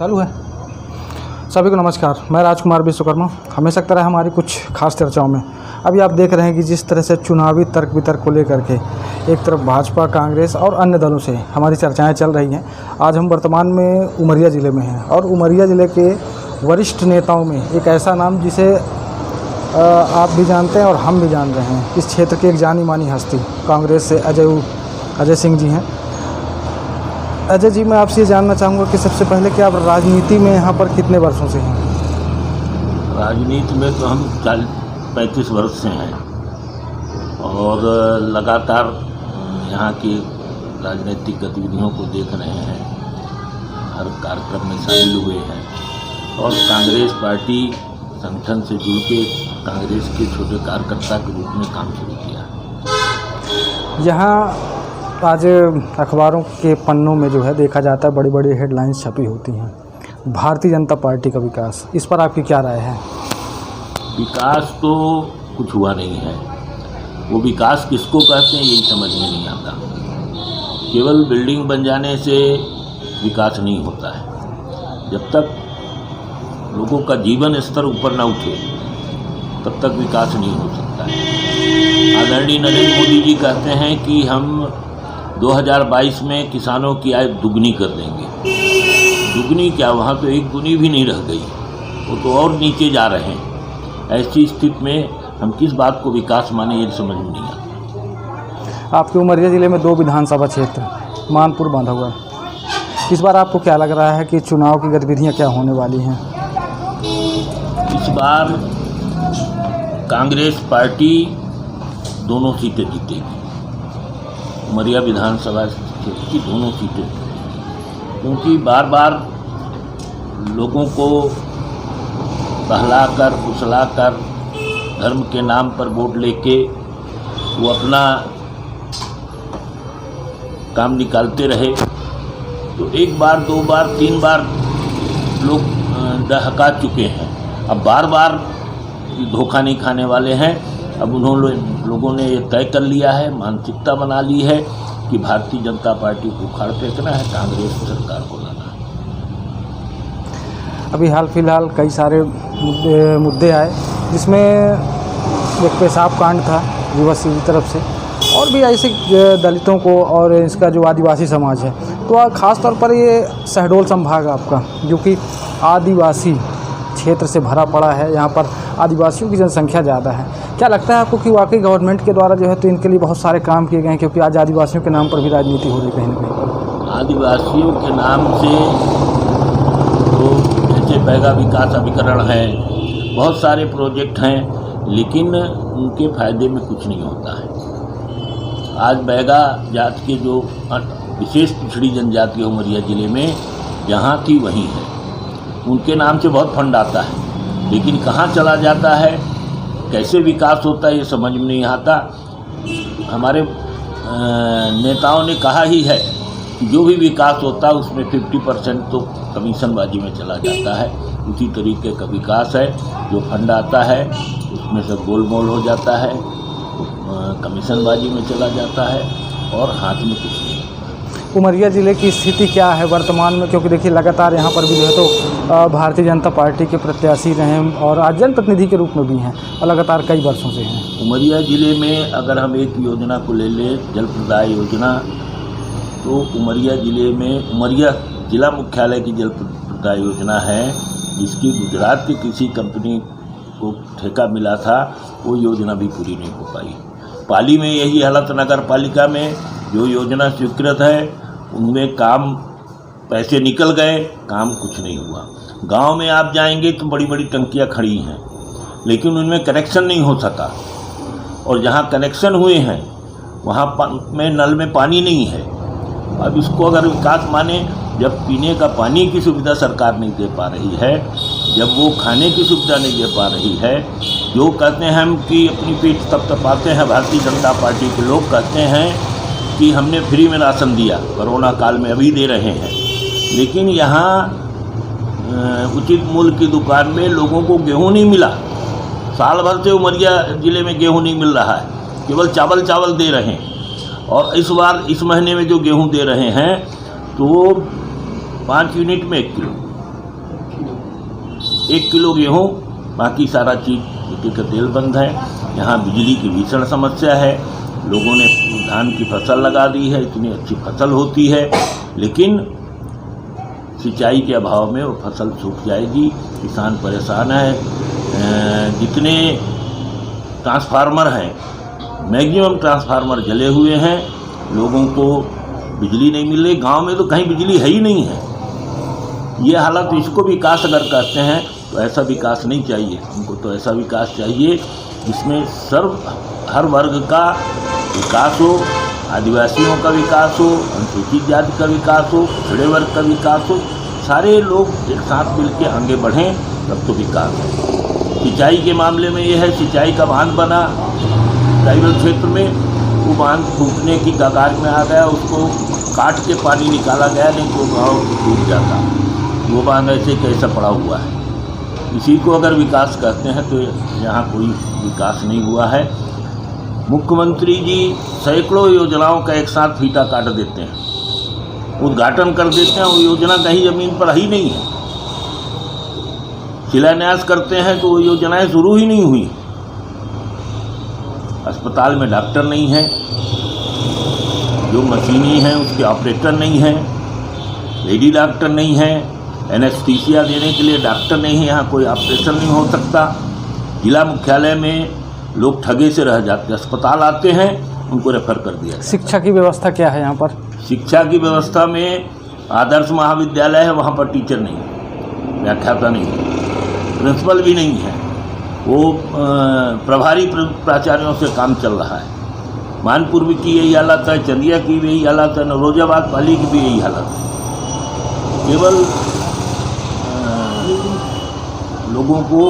चालू है। सभी को नमस्कार, मैं राजकुमार विश्वकर्मा। हमेशा की तरह हमारी कुछ खास चर्चाओं में अभी आप देख रहे हैं कि जिस तरह से चुनावी तर्क वितर्क को लेकर के एक तरफ भाजपा, कांग्रेस और अन्य दलों से हमारी चर्चाएं चल रही हैं। आज हम वर्तमान में उमरिया ज़िले में हैं और उमरिया ज़िले के वरिष्ठ नेताओं में एक ऐसा नाम जिसे आप भी जानते हैं और हम भी जान रहे हैं। इस क्षेत्र के एक जानी मानी हस्ती कांग्रेस से अजय सिंह जी हैं। अजय जी, मैं आपसे ये जानना चाहूँगा कि सबसे पहले कि आप राजनीति में यहाँ पर कितने वर्षों से हैं? राजनीति में तो हम 35 वर्ष से हैं और लगातार यहाँ की राजनीतिक गतिविधियों को देख रहे हैं, हर कार्यक्रम में शामिल हुए हैं और कांग्रेस पार्टी संगठन से जुड़ के कांग्रेस के छोटे कार्यकर्ता के रूप में काम शुरू किया। यहाँ आज अखबारों के पन्नों में जो है देखा जाता है, बड़ी बड़ी हेडलाइंस छपी होती हैं भारतीय जनता पार्टी का विकास। इस पर आपकी क्या राय है? विकास तो कुछ हुआ नहीं है। वो विकास किसको कहते हैं यही समझ में नहीं आता। केवल बिल्डिंग बन जाने से विकास नहीं होता है। जब तक लोगों का जीवन स्तर ऊपर ना उठे तब तक विकास नहीं हो सकता है। आदरणीय नरेंद्र मोदी जी कहते हैं कि हम 2022 में किसानों की आय दुगनी कर देंगे। दुगनी क्या, वहाँ तो एक गुनी भी नहीं रह गई, वो तो और नीचे जा रहे हैं। ऐसी स्थिति में हम किस बात को विकास माने ये समझ में नहीं आता। आपके उमरिया ज़िले में 2 विधानसभा क्षेत्र मानपुर बांधा हुआ है। इस बार आपको क्या लग रहा है कि चुनाव की गतिविधियाँ क्या होने वाली हैं? इस बार कांग्रेस पार्टी दोनों सीटें जीतेगी। उमरिया विधानसभा क्षेत्र की दोनों सीटें, क्योंकि बार बार लोगों को बहलाकर फुसलाकर धर्म के नाम पर वोट लेके वो अपना काम निकालते रहे, तो 1 बार 2 बार 3 बार लोग दहका चुके हैं। अब बार बार धोखा नहीं खाने वाले हैं। अब लोगों ने ये तय कर लिया है, मानसिकता बना ली है कि भारतीय जनता पार्टी को उखाड़ फेंकना है, कांग्रेस सरकार को लाना है। अभी हाल फिलहाल कई सारे मुद्दे आए, जिसमें एक पेशाब कांड था युवसी की तरफ से, और भी ऐसे दलितों को और इसका जो आदिवासी समाज है, तो ख़ास तौर पर ये शहडोल संभाग आपका जो कि आदिवासी क्षेत्र से भरा पड़ा है, यहाँ पर आदिवासियों की जनसंख्या ज़्यादा है। क्या लगता है आपको कि वाकई गवर्नमेंट के द्वारा जो है तो इनके लिए बहुत सारे काम किए गए हैं? क्योंकि आज आदिवासियों के नाम पर भी राजनीति हो रही है कहीं ना कहीं। आदिवासियों के नाम से तो जैसे बैगा विकास अभिकरण है, बहुत सारे प्रोजेक्ट हैं, लेकिन उनके फ़ायदे में कुछ नहीं होता है। आज बैगा जात के जो विशेष पिछड़ी जनजाति उमरिया ज़िले में जहाँ थी वहीं है, उनके नाम से बहुत फंड आता है, लेकिन कहाँ चला जाता है, कैसे विकास होता है ये समझ में नहीं आता। हमारे नेताओं ने कहा ही है कि जो भी विकास होता है उसमें 50% तो कमीशनबाजी में चला जाता है। उसी तरीके का विकास है, जो फंड आता है उसमें से गोलमोल हो जाता है, कमीशनबाजी में चला जाता है और हाथ में कुछ नहीं। उमरिया ज़िले की स्थिति क्या है वर्तमान में? क्योंकि देखिए लगातार यहाँ पर भी जो है तो भारतीय जनता पार्टी के प्रत्याशी रहे हैं और आज जनप्रतिनिधि के रूप में भी हैं और लगातार कई वर्षों से हैं। उमरिया ज़िले में अगर हम एक योजना को ले लें, जल प्रदाय योजना, तो उमरिया ज़िले में उमरिया जिला मुख्यालय की जल प्रदाय योजना है, जिसकी गुजरात की किसी कंपनी को ठेका मिला था, वो योजना भी पूरी नहीं हो पाई। पाली में यही हालत, नगर पालिका में जो योजना स्वीकृत है उनमें काम पैसे निकल गए, काम कुछ नहीं हुआ। गांव में आप जाएंगे तो बड़ी बड़ी टंकियां खड़ी हैं, लेकिन उनमें कनेक्शन नहीं हो सका, और जहां कनेक्शन हुए हैं वहां में नल में पानी नहीं है। अब इसको अगर विकास माने, जब पीने का पानी की सुविधा सरकार नहीं दे पा रही है, जब वो खाने की सुविधा नहीं दे पा रही है, जो कहते हैं हम कि अपनी पेट तपतपाते हैं, भारतीय जनता पार्टी के लोग कहते हैं कि हमने फ्री में राशन दिया, कोरोना काल में अभी दे रहे हैं, लेकिन यहाँ उचित मूल्य की दुकान में लोगों को गेहूं नहीं मिला। साल भर से उमरिया ज़िले में गेहूं नहीं मिल रहा है, केवल चावल दे रहे हैं। और इस बार इस महीने में जो गेहूं दे रहे हैं तो 5 यूनिट में 1 किलो, 1 किलो गेहूँ, बाकी सारा चीज़ मिट्टी का तेल बंद है। यहाँ बिजली की भीषण समस्या है। लोगों ने धान की फसल लगा दी है, इतनी अच्छी फसल होती है, लेकिन सिंचाई के अभाव में वो फसल सूख जाएगी। किसान परेशान है। जितने ट्रांसफार्मर हैं, मैक्सिमम ट्रांसफार्मर जले हुए हैं। लोगों को बिजली नहीं मिल रही। गांव में तो कहीं बिजली है ही नहीं है। ये हालत, इसको विकास अगर कहते हैं तो ऐसा विकास नहीं चाहिए। उनको तो ऐसा विकास चाहिए जिसमें हर वर्ग का विकास हो, आदिवासियों का विकास हो, अनुसूचित जाति का विकास हो, पिछड़े वर्ग का विकास हो। सारे लोग एक साथ मिलकर आगे बढ़ें, तब तो विकास है। सिंचाई के मामले में ये है, सिंचाई का बांध बना ट्राइबल क्षेत्र में, वो बांध फूटने की कगार में आ गया। उसको काट के पानी निकाला गया, नहीं तो गाँव डूब जाता। वो बांध ऐसे कैसा पड़ा हुआ है। इसी को अगर विकास कहते हैं तो यहाँ कोई विकास नहीं हुआ है। मुख्यमंत्री जी सैकड़ों योजनाओं का एक साथ फीता काट देते हैं, उद्घाटन कर देते हैं, वो योजना कहीं ज़मीन पर ही नहीं है। शिलान्यास करते हैं तो वो योजनाएं शुरू ही नहीं हुई। अस्पताल में डॉक्टर नहीं है, जो मशीनी है उसके ऑपरेटर नहीं है, लेडी डॉक्टर नहीं है, एनेस्थीसिया देने के लिए डॉक्टर नहीं है, यहाँ कोई ऑपरेशन नहीं हो सकता। जिला मुख्यालय में लोग ठगे से रह जाते हैं। अस्पताल आते हैं, उनको रेफर कर दिया। शिक्षा की व्यवस्था क्या है यहाँ पर? शिक्षा की व्यवस्था में आदर्श महाविद्यालय है, वहाँ पर टीचर नहीं है, व्याख्याता नहीं है, प्रिंसिपल भी नहीं है। वो प्रभारी प्राचार्यों से काम चल रहा है। मानपुर की यही हालत है, चंदिया की भी यही हालत है, नरोजाबाद पाली की भी यही हालत है। केवल लोगों को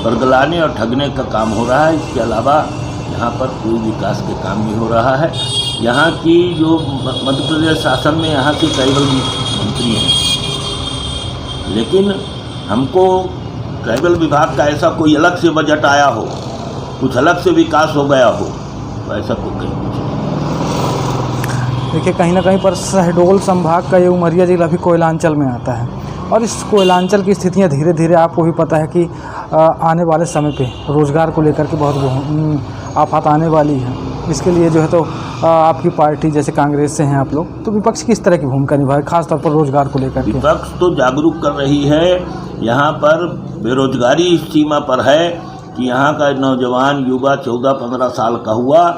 बरगलाने और ठगने का काम हो रहा है। इसके अलावा यहाँ पर कोई विकास के काम नहीं हो रहा है। यहाँ की जो मध्य प्रदेश शासन में यहाँ के ट्राइबल मंत्री हैं, लेकिन हमको ट्राइबल विभाग का ऐसा कोई अलग से बजट आया हो, कुछ अलग से विकास हो गया हो, तो ऐसा तो कहीं कुछ नहीं। देखिए, कहीं ना कहीं पर शहडोल संभाग का ये उमरिया जिला भी कोयलांचल में आता है, और इस कोयलांचल की स्थितियां धीरे धीरे, आपको भी पता है कि आने वाले समय पे रोज़गार को लेकर के बहुत आफत आने वाली है। इसके लिए जो है तो आपकी पार्टी जैसे कांग्रेस से हैं आप लोग, तो विपक्ष किस तरह की भूमिका निभाए, खासतौर पर रोज़गार को लेकर के? विपक्ष तो जागरूक कर रही है। यहाँ पर बेरोजगारी इस सीमा पर है कि यहाँ का नौजवान युवा 14-15 साल का हुआ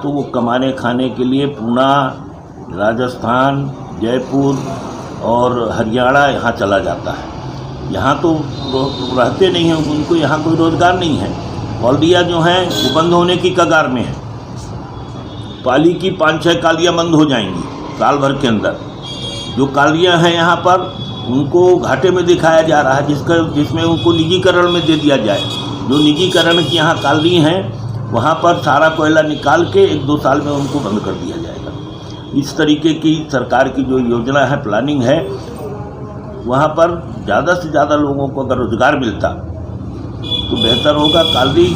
तो वो कमाने खाने के लिए पूना, राजस्थान, जयपुर और हरियाणा यहाँ चला जाता है। यहाँ तो रहते नहीं हैं, उनको यहाँ कोई रोज़गार नहीं है। कॉलोनियाँ जो हैं वो बंद होने की कगार में है। पाली की 5-6 कॉलोनियाँ बंद हो जाएंगी साल भर के अंदर। जो कॉलोनियाँ हैं यहाँ पर उनको घाटे में दिखाया जा रहा है, जिसमें उनको निजीकरण में दे दिया जाए। जो निजीकरण की यहाँ कॉलोनी हैं वहाँ पर सारा कोयला निकाल के 1-2 साल में उनको बंद कर दिया जाएगा। इस तरीके की सरकार की जो योजना है, प्लानिंग है, वहाँ पर ज़्यादा से ज़्यादा लोगों को अगर रोज़गार मिलता तो बेहतर होगा। कॉलोनी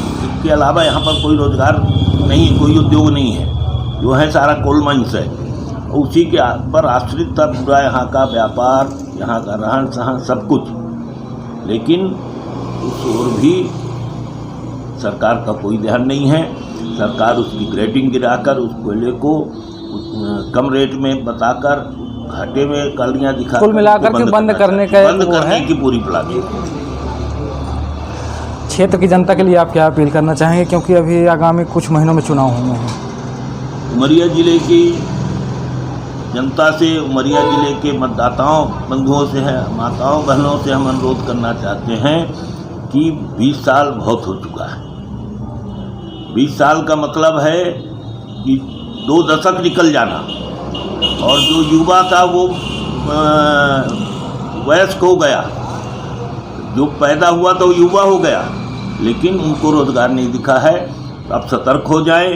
के अलावा यहाँ पर कोई रोज़गार नहीं, कोई उद्योग नहीं है। जो है सारा कोल माइंस है, उसी के पर आश्रित था पूरा यहाँ का व्यापार, यहाँ का रहन सहन सब कुछ। लेकिन उस ओर भी सरकार का कोई ध्यान नहीं है। सरकार उसकी ग्रेडिंग गिराकर उस कोयले को कम रेट में बताकर घाटे में कॉलोनियाँ दिखा कुल मिलाकर के बंद करने की पूरी प्लानिंग। क्षेत्र की जनता के लिए आप क्या अपील करना चाहेंगे, क्योंकि अभी आगामी कुछ महीनों में चुनाव होने हैं? उमरिया ज़िले की जनता से, उमरिया ज़िले के मतदाताओं बंधुओं से है, माताओं बहनों से हम अनुरोध करना चाहते हैं कि 20 साल बहुत हो चुका है। 20 साल का मतलब है कि 2 दशक निकल जाना, और जो युवा था वो वयस्क हो गया, जो पैदा हुआ तो युवा हो गया, लेकिन उनको रोज़गार नहीं दिखा है। अब सतर्क हो जाएं,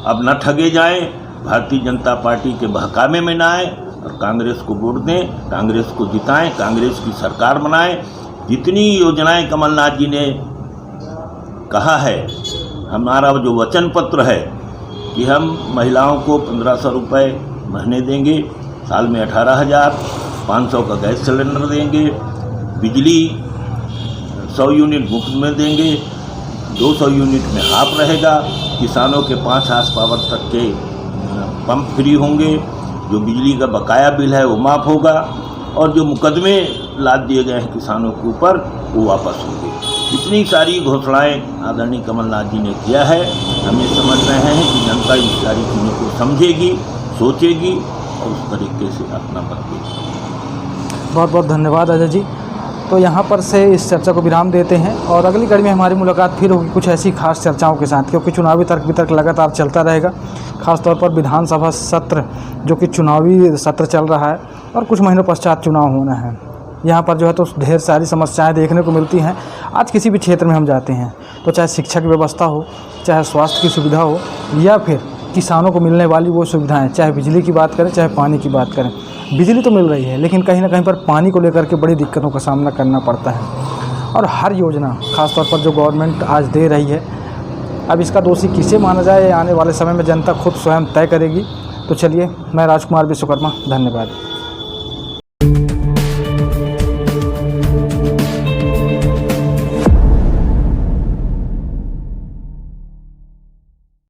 अब न ठगे जाएं, भारतीय जनता पार्टी के बहकावे में ना आए और कांग्रेस को वोट दें, कांग्रेस को जिताएं, कांग्रेस की सरकार बनाएं। जितनी योजनाएं कमलनाथ जी ने कहा है, हमारा जो वचन पत्र है कि हम महिलाओं को 1500 रुपये महीने देंगे, साल में 18,000, 500 का गैस सिलेंडर देंगे, बिजली 100 यूनिट मुफ्त में देंगे, 200 यूनिट में हाफ रहेगा, किसानों के 5 हार्स पावर तक के पंप फ्री होंगे, जो बिजली का बकाया बिल है वो माफ़ होगा, और जो मुकदमे लाद दिए गए हैं किसानों के ऊपर वो वापस होंगे। इतनी सारी घोषणाएं आदरणीय कमलनाथ जी ने किया है। हम ये समझ रहे हैं कि जनता इन सारी चीज़ों को समझेगी, सोचेगी और उस तरीके से अपना मत देगी। बहुत बहुत धन्यवाद अजय जी। तो यहाँ पर से इस चर्चा को विराम देते हैं और अगली कड़ी में हमारी मुलाकात फिर होगी कुछ ऐसी खास चर्चाओं के साथ, क्योंकि चुनावी तर्क वितर्क लगातार चलता रहेगा। खासतौर पर विधानसभा सत्र जो कि चुनावी सत्र चल रहा है और कुछ महीनों पश्चात चुनाव होना है। यहाँ पर जो है तो ढेर सारी समस्याएं देखने को मिलती हैं। आज किसी भी क्षेत्र में हम जाते हैं तो चाहे शिक्षा की व्यवस्था हो, चाहे स्वास्थ्य की सुविधा हो, या फिर किसानों को मिलने वाली वो सुविधाएं, चाहे बिजली की बात करें चाहे पानी की बात करें। बिजली तो मिल रही है लेकिन कहीं ना कहीं पर पानी को लेकर के बड़ी दिक्कतों का सामना करना पड़ता है। और हर योजना खासतौर पर जो गवर्नमेंट आज दे रही है, अब इसका दोषी किसे माना जाए आने वाले समय में जनता खुद स्वयं तय करेगी। तो चलिए, मैं राजकुमार विश्वकर्मा, धन्यवाद।